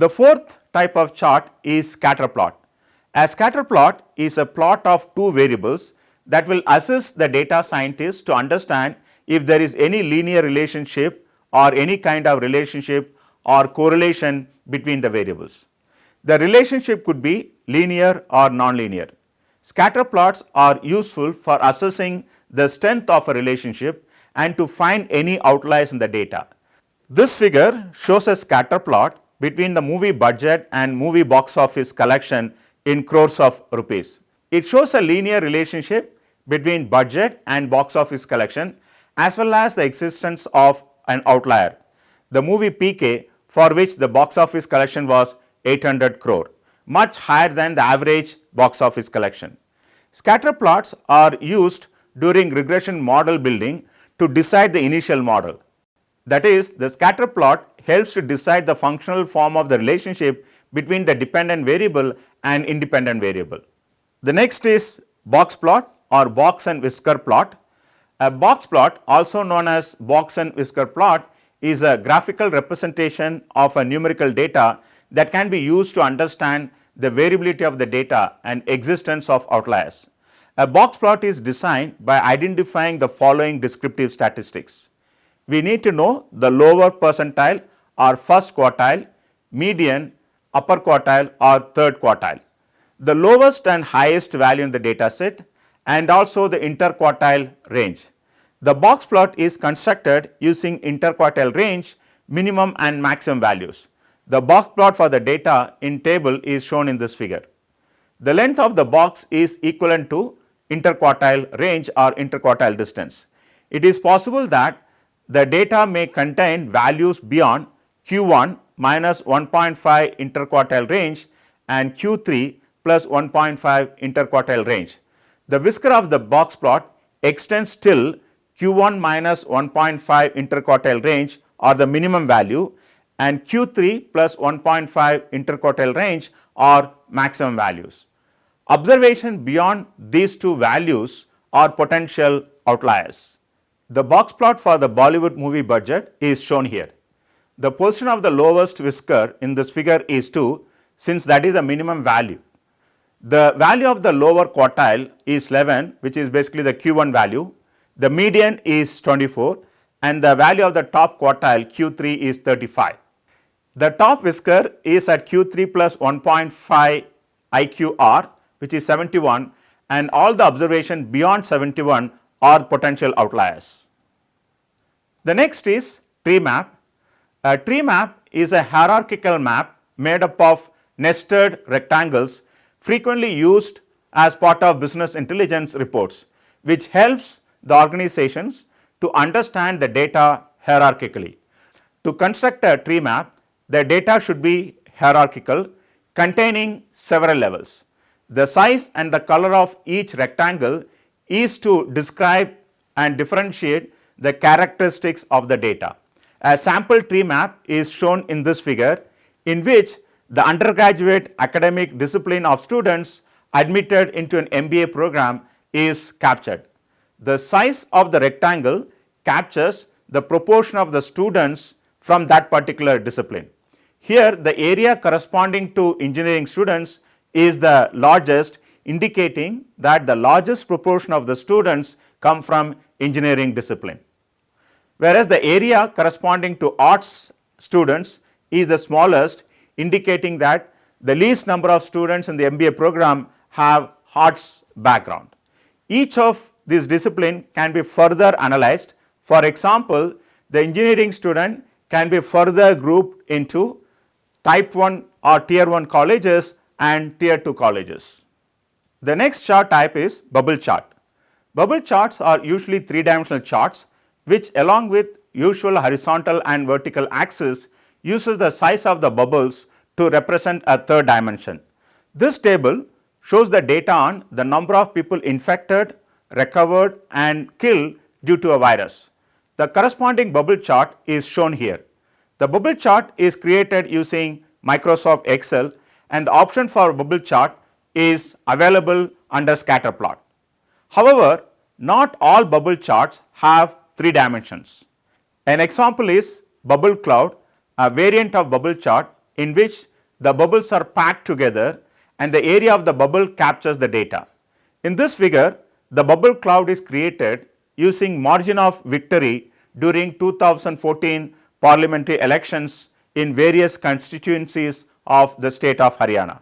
The fourth type of chart is scatter plot. A scatter plot is a plot of two variables that will assist the data scientist to understand if there is any linear relationship or any kind of relationship or correlation between the variables. The relationship could be linear or nonlinear. Scatter plots are useful for assessing the strength of a relationship and to find any outliers in the data. This figure shows a scatter plot between the movie budget and movie box office collection in crores of rupees. It shows a linear relationship between budget and box office collection as well as the existence of an outlier, the movie PK, for which the box office collection was 800 crore, much higher than the average box office collection. Scatter plots are used during regression model building to decide the initial model. That is, the scatter plot helps to decide the functional form of the relationship between the dependent variable and independent variable. The next is box plot or box and whisker plot. A box plot, also known as box and whisker plot, is a graphical representation of a numerical data that can be used to understand the variability of the data and existence of outliers. A box plot is designed by identifying the following descriptive statistics. We need to know the lower percentile or first quartile, median, upper quartile or third quartile, the lowest and highest value in the data set, and also the interquartile range. The box plot is constructed using interquartile range, minimum and maximum values. The box plot for the data in table is shown in this figure. The length of the box is equivalent to interquartile range or interquartile distance. It is possible that the data may contain values beyond Q1 minus 1.5 interquartile range and Q3 plus 1.5 interquartile range. The whisker of the box plot extends till Q1 minus 1.5 interquartile range or the minimum value and Q3 plus 1.5 interquartile range or maximum values. Observation beyond these two values are potential outliers. The box plot for the Bollywood movie budget is shown here. The position of the lowest whisker in this figure is 2, since that is the minimum value. The value of the lower quartile is 11, which is basically the Q1 value. The median is 24 and the value of the top quartile Q3 is 35. The top whisker is at Q3 plus 1.5 IQR, which is 71, and all the observation beyond 71 are potential outliers. The next is tree map. A tree map is a hierarchical map made up of nested rectangles frequently used as part of business intelligence reports, which helps the organizations to understand the data hierarchically. To construct a tree map, the data should be hierarchical, containing several levels. The size and the color of each rectangle is to describe and differentiate the characteristics of the data. A sample tree map is shown in this figure, in which the undergraduate academic discipline of students admitted into an MBA program is captured. The size of the rectangle captures the proportion of the students from that particular discipline. Here, the area corresponding to engineering students is the largest, indicating that the largest proportion of the students come from engineering discipline, whereas the area corresponding to arts students is the smallest, indicating that the least number of students in the MBA program have arts background. Each of these disciplines can be further analyzed. For example, the engineering student can be further grouped into type 1 or tier 1 colleges and tier 2 colleges. The next chart type is bubble chart. Bubble charts are usually three-dimensional charts which, along with usual horizontal and vertical axis, uses the size of the bubbles to represent a third dimension. This table shows the data on the number of people infected, recovered and killed due to a virus. The corresponding bubble chart is shown here. The bubble chart is created using Microsoft Excel, and the option for bubble chart is available under scatter plot. However, not all bubble charts have three dimensions. An example is bubble cloud, a variant of bubble chart in which the bubbles are packed together and the area of the bubble captures the data. In this figure, the bubble cloud is created using margin of victory during 2014 parliamentary elections in various constituencies of the state of Haryana.